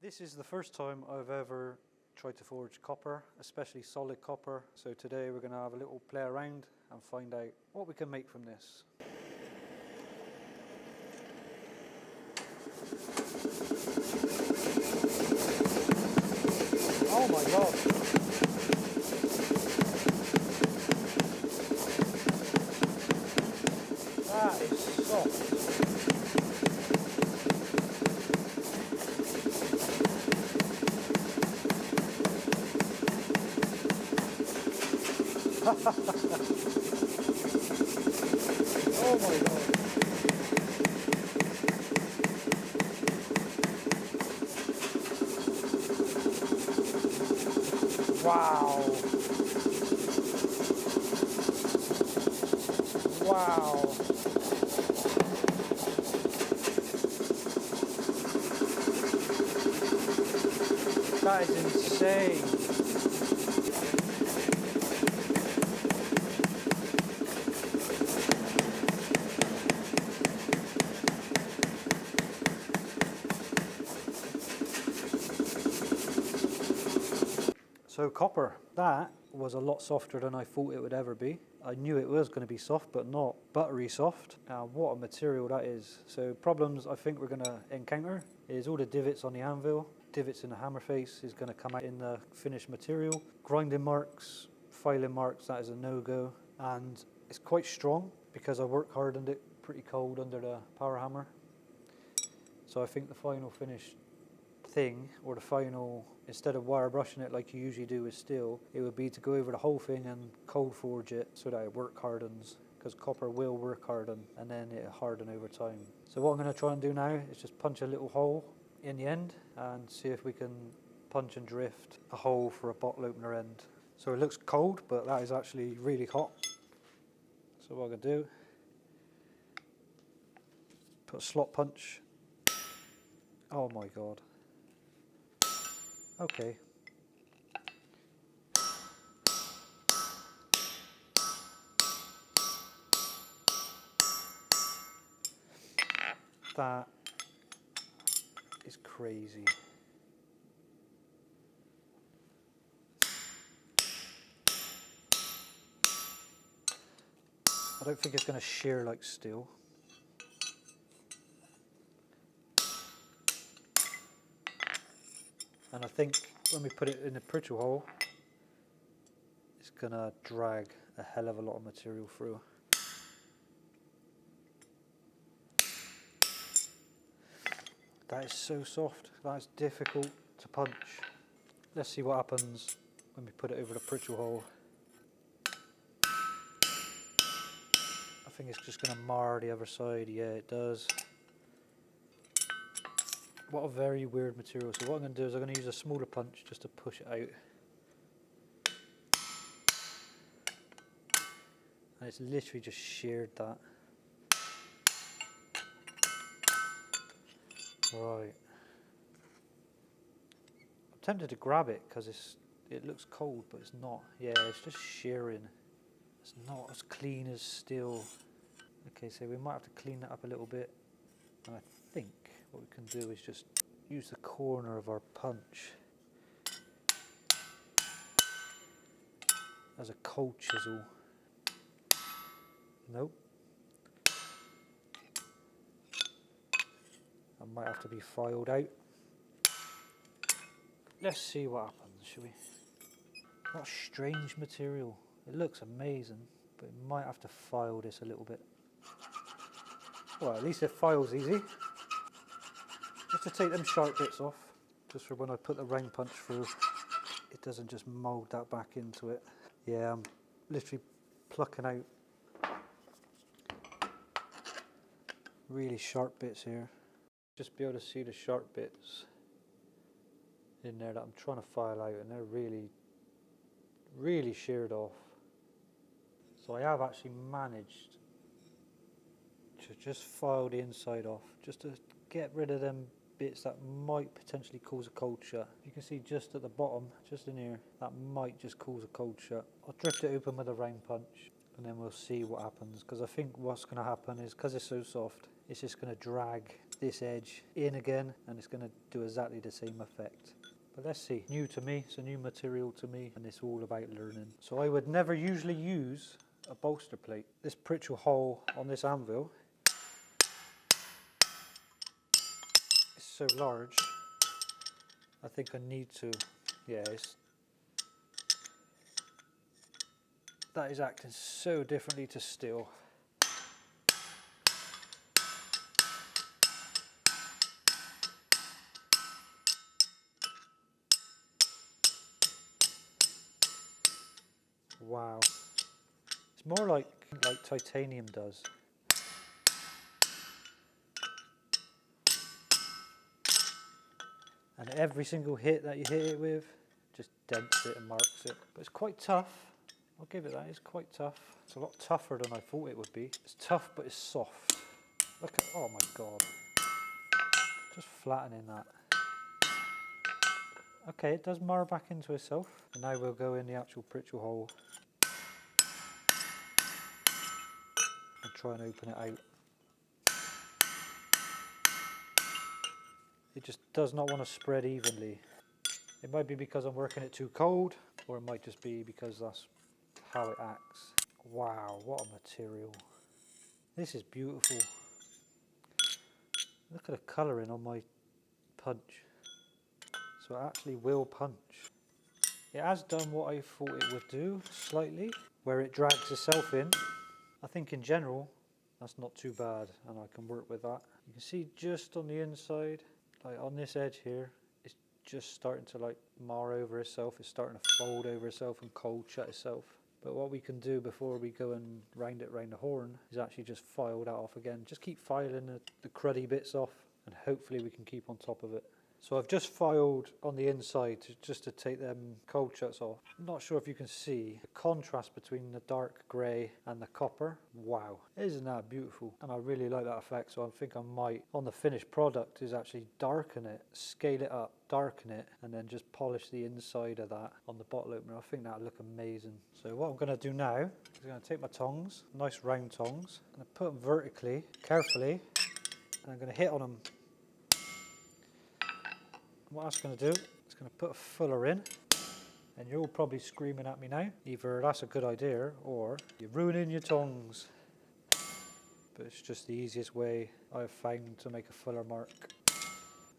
This is the first time I've ever tried to forge copper, especially solid copper. So today we're going to have a little play around and find out what we can make from this. Oh my god! That is soft. Oh my god. Wow. Wow. That is insane. So copper, that was a lot softer than I thought it would ever be. I knew it was going to be soft, but not buttery soft. What a material that is. So problems I think we're going to encounter is all the divots on the anvil, divots in the hammer face is going to come out in the finished material. Grinding marks, filing marks, that is a no-go. And it's quite strong because I work hardened it pretty cold under the power hammer. So I think the final finish thing, or the final, instead of wire brushing it like you usually do with steel, it would be to go over the whole thing and cold forge it so that it work hardens, because copper will work harden and then it'll harden over time. So what I'm going to try and do now is just punch a little hole in the end and see if we can punch and drift a hole for a bottle opener end. So it looks cold, but that is actually really hot. So what I'm going to do, put a slot punch. Oh my god. Okay. That is crazy. I don't think it's going to shear like steel. And I think when we put it in the Pritchell hole, it's going to drag a hell of a lot of material through. That is so soft, that's difficult to punch. Let's see what happens when we put it over the Pritchell hole. I think it's just going to mar the other side. Yeah, it does. What a very weird material. So what I'm going to do is I'm going to use a smaller punch just to push it out. And it's literally just sheared that. Right. I'm tempted to grab it because it looks cold, but it's not. Yeah, it's just shearing. It's not as clean as steel. Okay, so we might have to clean that up a little bit. And I think what we can do is just use the corner of our punch as a cold chisel. Nope. That might have to be filed out. Let's see what happens, shall we? What a strange material. It looks amazing, but it might have to file this a little bit. Well, at least it files easy. Just to take them sharp bits off, just for when I put the round punch through, it doesn't just mould that back into it. Yeah, I'm literally plucking out really sharp bits here. Just be able to see the sharp bits in there that I'm trying to file out, and they're really, really sheared off. So I have actually managed to just file the inside off, just to get rid of them bits that might potentially cause a cold shut. You can see just at the bottom, just in here, that might just cause a cold shut. I'll drift it open with a round punch and then we'll see what happens, because I think what's going to happen is, because it's so soft, it's just going to drag this edge in again, and it's going to do exactly the same effect. But let's see, new to me, it's a new material to me, and it's all about learning. So I would never usually use a bolster plate. This Pritchell hole on this anvil is so large, I think I need to, yeah, that is acting so differently to steel. Wow, it's more like titanium does. And every single hit that you hit it with just dents it and marks it. But it's quite tough, I'll give it that, it's quite tough. It's a lot tougher than I thought it would be. It's tough but it's soft. Look at, oh my god, just flattening that. Okay, it does mar back into itself. And now we'll go in the actual Pritchell hole and try and open it out. It just does not want to spread evenly. It might be because I'm working it too cold, or it might just be because that's how it acts. Wow, what a material. This is beautiful. Look at the colouring on my punch. So it actually will punch. It has done what I thought it would do, slightly, where it drags itself in. I think in general, that's not too bad, and I can work with that. You can see just on the inside, like on this edge here, it's just starting to like mar over itself. It's starting to fold over itself and cold shut itself. But what we can do before we go and round it round the horn is actually just file that off again. Just keep filing the cruddy bits off, and hopefully we can keep on top of it. So I've just filed on the inside just to take them cold shuts off. I'm not sure if you can see the contrast between the dark grey and the copper. Wow, isn't that beautiful? And I really like that effect, so I think I might, on the finished product, is actually darken it, scale it up, darken it, and then just polish the inside of that on the bottle opener. I think that'll look amazing. So what I'm going to do now is I'm going to take my tongs, nice round tongs, and I put them vertically, carefully, and I'm going to hit on them. What that's going to do, it's going to put a fuller in, and you're all probably screaming at me now. Either that's a good idea, or you're ruining your tongs. But it's just the easiest way I've found to make a fuller mark.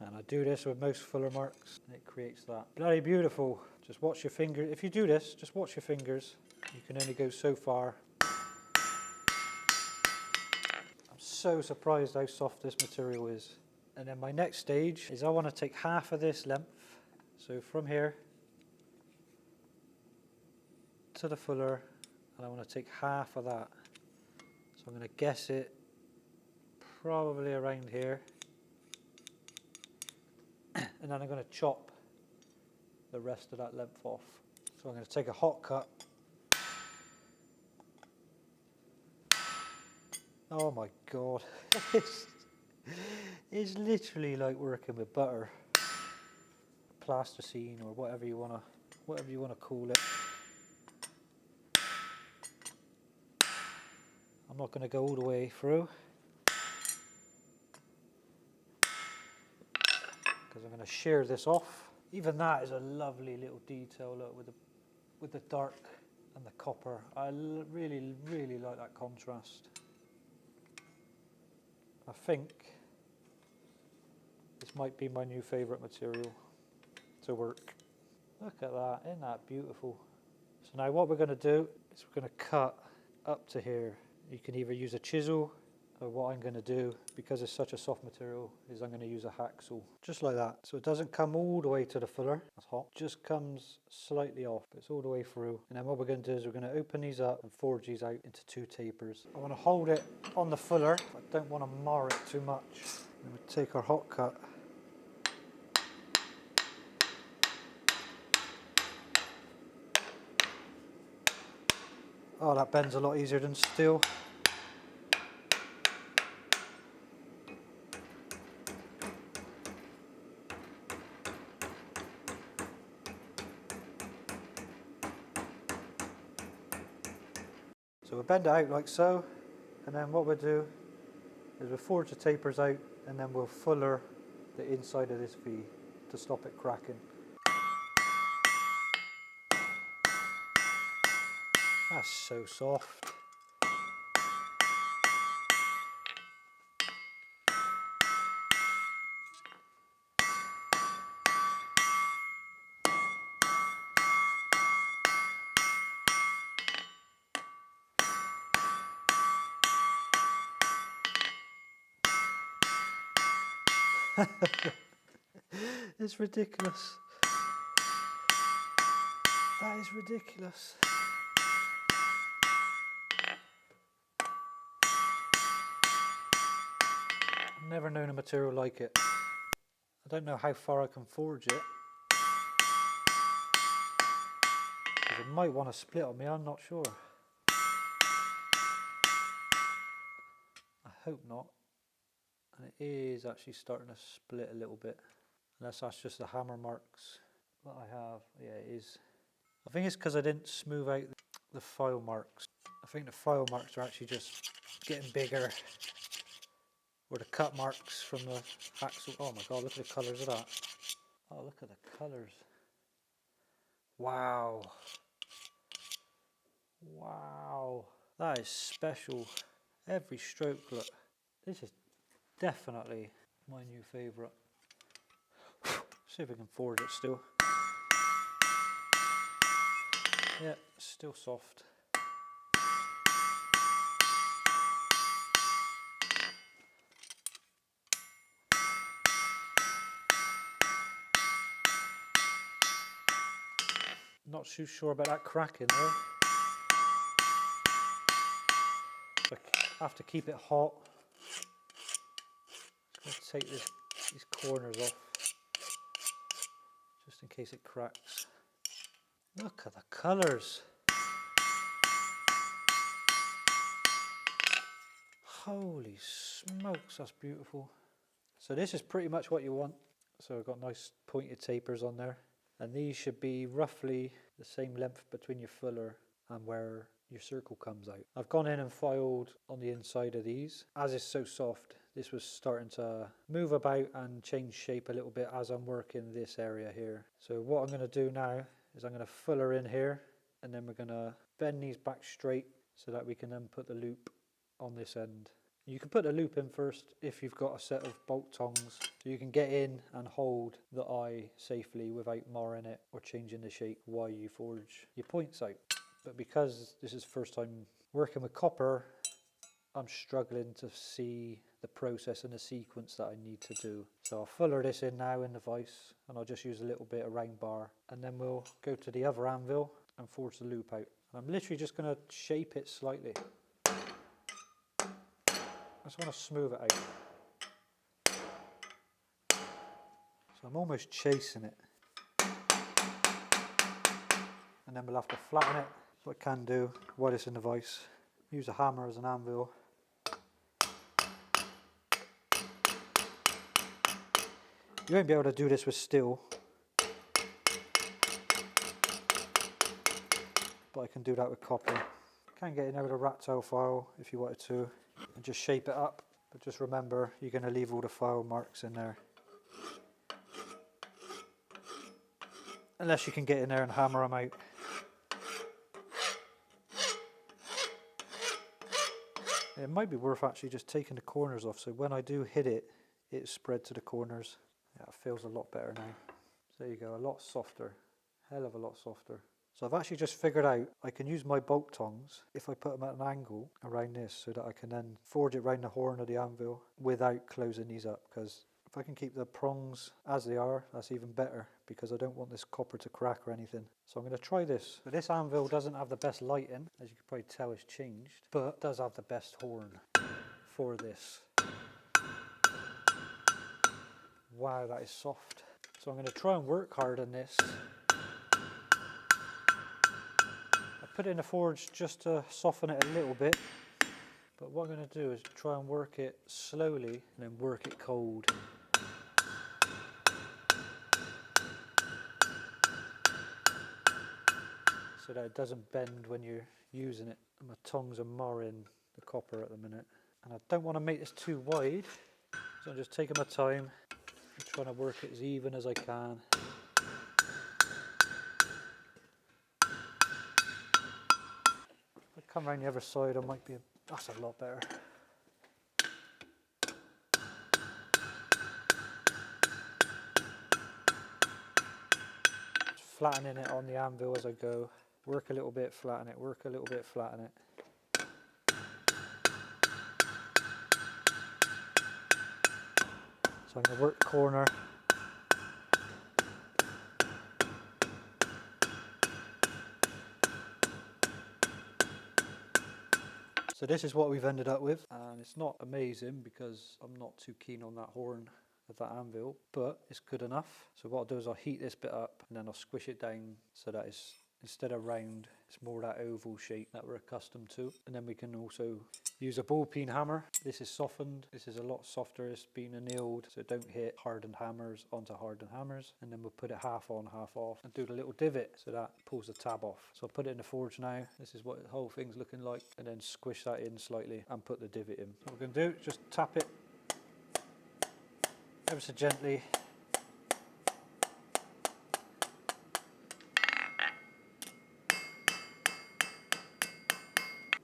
And I do this with most fuller marks, and it creates that. Bloody beautiful. Just watch your fingers. If you do this, just watch your fingers. You can only go so far. I'm so surprised how soft this material is. And then my next stage is I want to take half of this length, so from here to the fuller, and I want to take half of that. So I'm going to guess it probably around here, and then I'm going to chop the rest of that length off. So I'm going to take a hot cut. Oh my god. It's literally like working with butter, plasticine, or whatever you wanna call it. I'm not gonna go all the way through because I'm gonna shear this off. Even that is a lovely little detail. Look, with the dark and the copper. I really like that contrast. I think this might be my new favourite material to work. Look at that, isn't that beautiful? So now what we're going to do is we're going to cut up to here. You can either use a chisel, or what I'm going to do, because it's such a soft material, is I'm going to use a hacksaw. Just like that. So it doesn't come all the way to the fuller, that's hot. Just comes slightly off, but it's all the way through. And then what we're going to do is we're going to open these up and forge these out into 2 tapers. I want to hold it on the fuller, but I don't want to mar it too much. And we take our hot cut. Oh, that bends a lot easier than steel. So we'll bend it out like so, and then what we'll do is we'll forge the tapers out and then we'll fuller the inside of this V to stop it cracking. That's so soft. It's ridiculous. That is ridiculous. I've never known a material like it. I don't know how far I can forge it. It might want to split on me, I'm not sure. I hope not. And it is actually starting to split a little bit. Unless that's just the hammer marks that I have. Yeah, it is. I think it's because I didn't smooth out the file marks. I think the file marks are actually just getting bigger. Or the cut marks from the hacksaw. Oh my god, look at the colours of that. Oh, look at the colours. Wow. Wow. That is special. Every stroke, look. This is definitely my new favourite. See if I can forge it still. Yeah, still soft. Not too sure about that cracking though. I have to keep it hot. Just going to take these corners off, just in case it cracks. Look at the colours. Holy smokes, that's beautiful. So this is pretty much what you want. So I've got nice pointed tapers on there. And these should be roughly the same length between your fuller and where your circle comes out. I've gone in and filed on the inside of these. As it's so soft, this was starting to move about and change shape a little bit as I'm working this area here. So what I'm going to do now is I'm going to fuller in here, and then we're going to bend these back straight so that we can then put the loop on this end. You can put the loop in first if you've got a set of bolt tongs, so you can get in and hold the eye safely without marring it or changing the shape while you forge your points out. But because this is first time working with copper, I'm struggling to see the process and the sequence that I need to do. So I'll fuller this in now in the vise, and I'll just use a little bit of round bar, and then we'll go to the other anvil and forge the loop out. And I'm literally just going to shape it slightly. I just want to smooth it out. So I'm almost chasing it. And then we'll have to flatten it. What I can do while it's in the vise, use a hammer as an anvil. You won't be able to do this with steel, but I can do that with copper. Can get in there with a rat tail file if you wanted to, and just shape it up, but just remember you're going to leave all the file marks in there. Unless you can get in there and hammer them out. It might be worth actually just taking the corners off, so when I do hit it, it's spread to the corners. Yeah, it feels a lot better now. So there you go, a lot softer, hell of a lot softer. So I've actually just figured out I can use my bolt tongs if I put them at an angle around this, so that I can then forge it around the horn of the anvil without closing these up, because if I can keep the prongs as they are, that's even better, because I don't want this copper to crack or anything. So I'm going to try this. But this anvil doesn't have the best lighting, as you can probably tell it's changed, but it does have the best horn for this. Wow, that is soft. So I'm going to try and work hard on this. I put it in the forge just to soften it a little bit, but what I'm going to do is try and work it slowly and then work it cold. So that it doesn't bend when you're using it. And my tongs are marring the copper at the minute. And I don't want to make this too wide, So I'm just taking my time and trying to work it as even as I can. If I come around the other side, I might be, that's a lot better. Just flattening it on the anvil as I go. Work a little bit, flatten it, work a little bit, flatten it. So I'm going to work the corner. So this is what we've ended up with, and it's not amazing because I'm not too keen on that horn of that anvil, but it's good enough. So what I'll do is I'll heat this bit up and then I'll squish it down so that it's, instead of round, it's more that oval shape that we're accustomed to. And then we can also use a ball peen hammer. This is softened. This is a lot softer. It's been annealed, so don't hit hardened hammers onto hardened hammers. And then we'll put it half on, half off, and do the little divot so that pulls the tab off. So I'll put it in the forge now. This is what the whole thing's looking like, and then squish that in slightly and put the divot in. What we're going to do is just tap it ever so gently.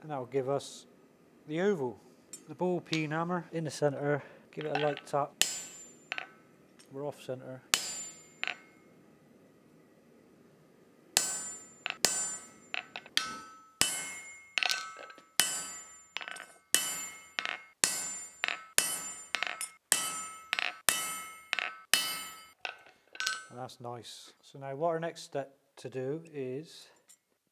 And that will give us the oval. The ball peen hammer in the centre, give it a light tap. We're off centre. And that's nice. So now what our next step to do is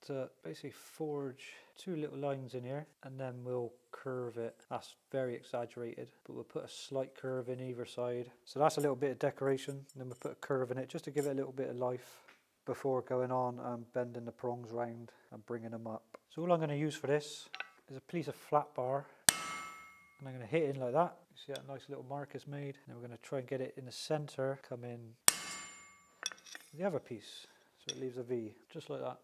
to basically forge two little lines in here, and then we'll curve it. That's very exaggerated, but we'll put a slight curve in either side. So that's a little bit of decoration, and then we'll put a curve in it just to give it a little bit of life before going on and bending the prongs round and bringing them up. So all I'm going to use for this is a piece of flat bar, and I'm going to hit it in like that. You see that nice little mark is made, and we're going to try and get it in the center, come in the other piece so it leaves a V, just like that.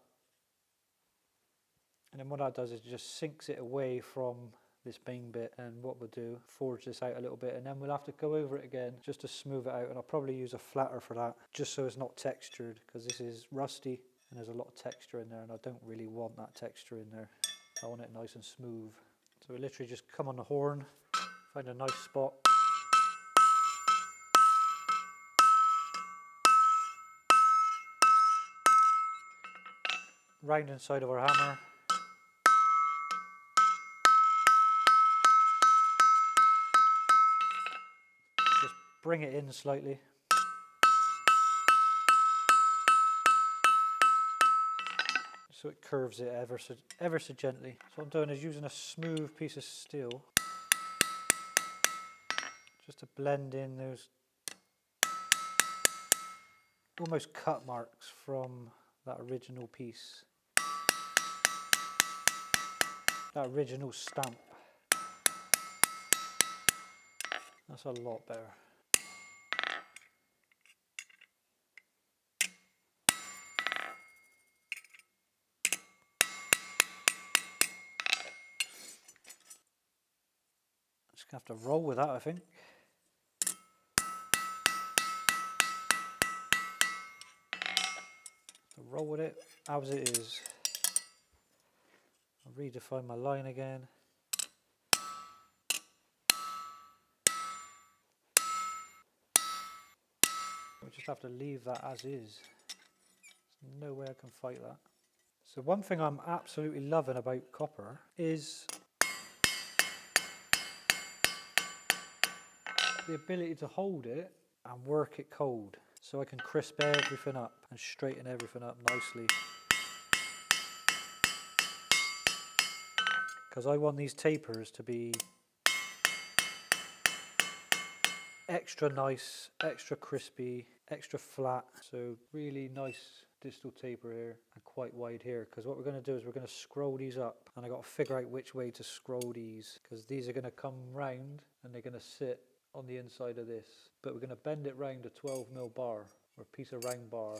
And then what that does is it just sinks it away from this main bit, and what we'll do, forge this out a little bit, and then we'll have to go over it again just to smooth it out, and I'll probably use a flatter for that just so it's not textured, because this is rusty and there's a lot of texture in there, and I don't really want that texture in there. I want it nice and smooth. So we literally just come on the horn, find a nice spot, round inside of our hammer, just bring it in slightly, so it curves it ever so gently. So what I'm doing is using a smooth piece of steel just to blend in those almost cut marks from that original piece, that original stamp. That's a lot better. Just gonna have to roll with that, I think. So roll with it as it is. I'll redefine my line again. We just have to leave that as is. There's no way I can fight that. So one thing I'm absolutely loving about copper is the ability to hold it and work it cold. So I can crisp everything up and straighten everything up nicely. Because I want these tapers to be extra nice, extra crispy, extra flat. So really nice distal taper here and quite wide here, because what we're going to do is we're going to scroll these up, and I got to figure out which way to scroll these, because these are going to come round and they're going to sit on the inside of this, but we're going to bend it round a 12mm bar or a piece of round bar.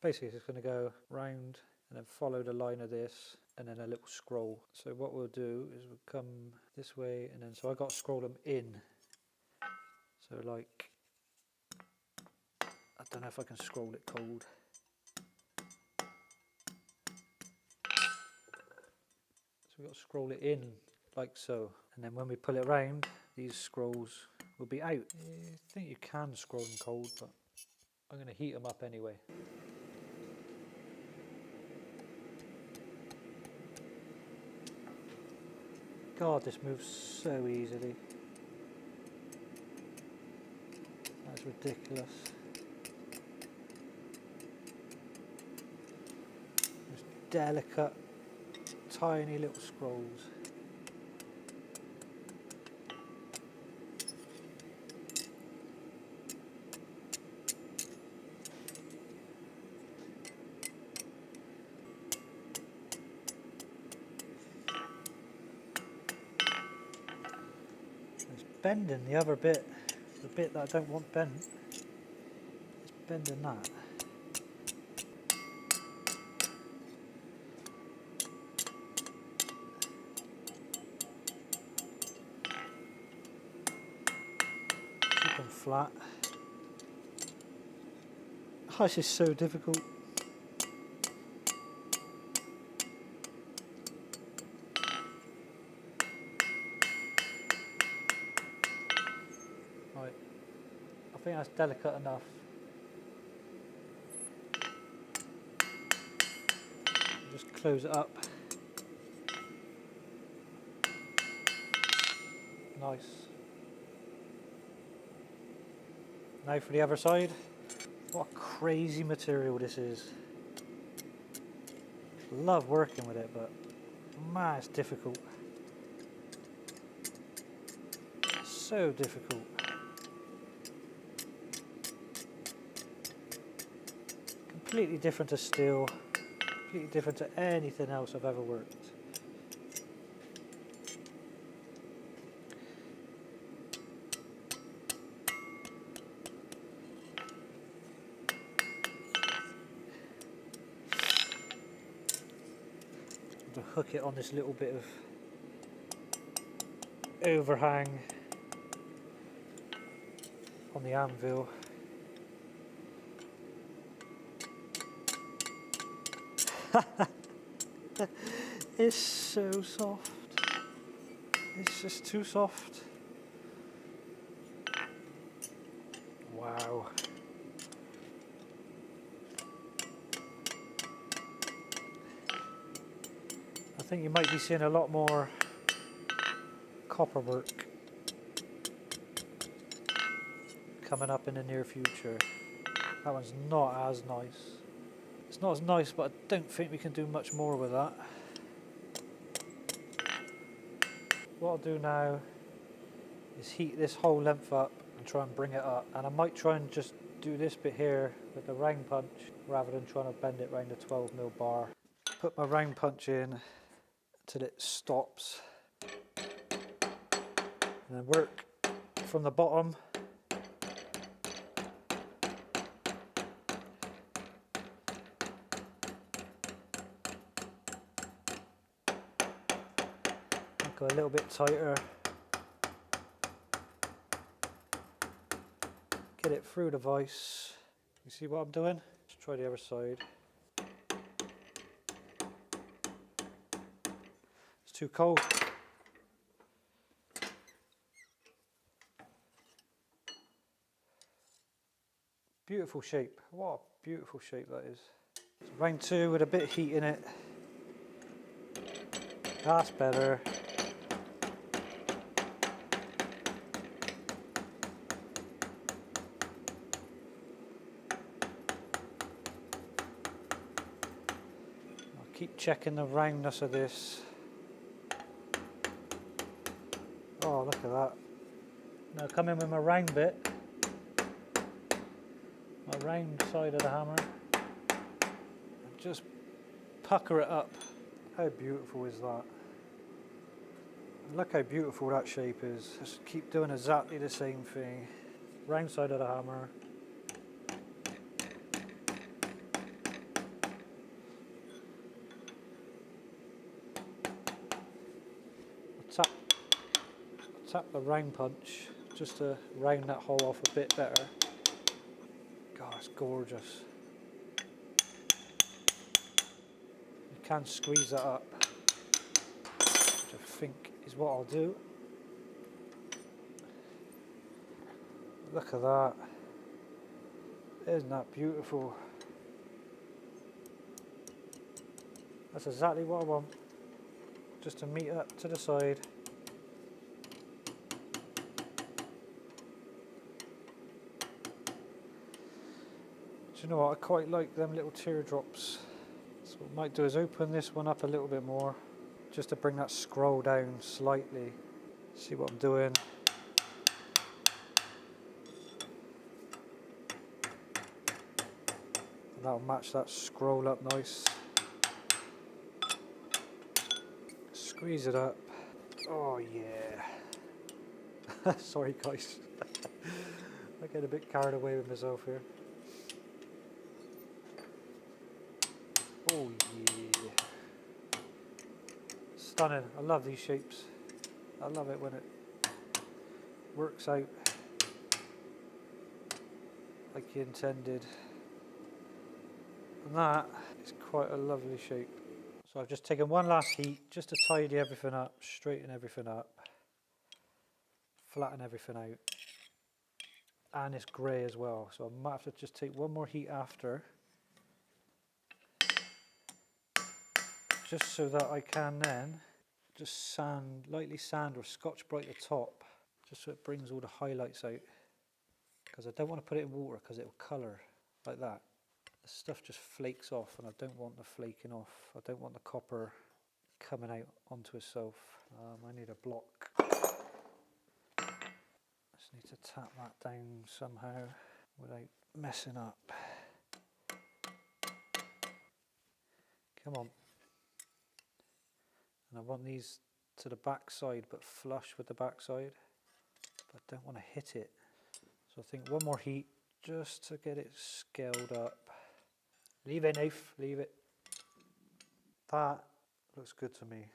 Basically it's going to go round and then follow the line of this and then a little scroll. So what we'll do is we'll come this way, and then so I got to scroll them in. So like, I don't know if I can scroll it cold. So we've got to scroll it in like so. And then when we pull it around, these scrolls will be out. I think you can scroll them cold, but I'm going to heat them up anyway. God, this moves so easily. That's ridiculous. Just delicate, tiny little scrolls. It's bending the other bit, the bit that I don't want bent. It's bending that. Keep them flat. Oh, this is so difficult. Right, I think that's delicate enough. Just close it up. Nice. Now for the other side. What a crazy material this is. Love working with it, but man, it's difficult. So difficult. Completely different to steel. Completely different to anything else I've ever worked. To hook it on this little bit of overhang on the anvil. It's so soft. It's just too soft. Wow. I think you might be seeing a lot more copper work coming up in the near future. That one's not as nice. It's not as nice, but I don't think we can do much more with that. What I'll do now is heat this whole length up and try and bring it up. And I might try and just do this bit here with the round punch rather than trying to bend it around the 12mm bar. Put my round punch in till it stops. And then work from the bottom. Go a little bit tighter. Get it through the vise. You see what I'm doing? Let's try the other side. It's too cold. Beautiful shape. What a beautiful shape that is. So round two with a bit of heat in it. That's better. Keep checking the roundness of this. Oh, look at that. Now come in with my round bit. My round side of the hammer. And just pucker it up. How beautiful is that? And look how beautiful that shape is. Just keep doing exactly the same thing. Round side of the hammer. Tap the round punch just to round that hole off a bit better. God, it's gorgeous. You can squeeze that up, which I think is what I'll do. Look at that. Isn't that beautiful? That's exactly what I want. Just to meet up to the side. Do you know what? I quite like them little teardrops. So what I might do is open this one up a little bit more, just to bring that scroll down slightly. See what I'm doing. And that'll match that scroll up nice. Squeeze it up. Oh yeah. Sorry guys. I get a bit carried away with myself here. Oh yeah. Stunning. I love these shapes. I love it when it works out like you intended. And that is quite a lovely shape. So I've just taken one last heat just to tidy everything up, straighten everything up, flatten everything out. And it's grey as well, so I might have to just take one more heat after, just so that I can then just sand, lightly sand or Scotch Brite the top, just so it brings all the highlights out. Because I don't want to put it in water because it will colour like that. The stuff just flakes off and I don't want the flaking off. I don't want the copper coming out onto itself. I need a block. Just need to tap that down somehow without messing up. Come on. And I want these to the back side but flush with the back side. But I don't want to hit it. So I think one more heat just to get it scaled up. Leave it, Nath, leave it. That looks good to me.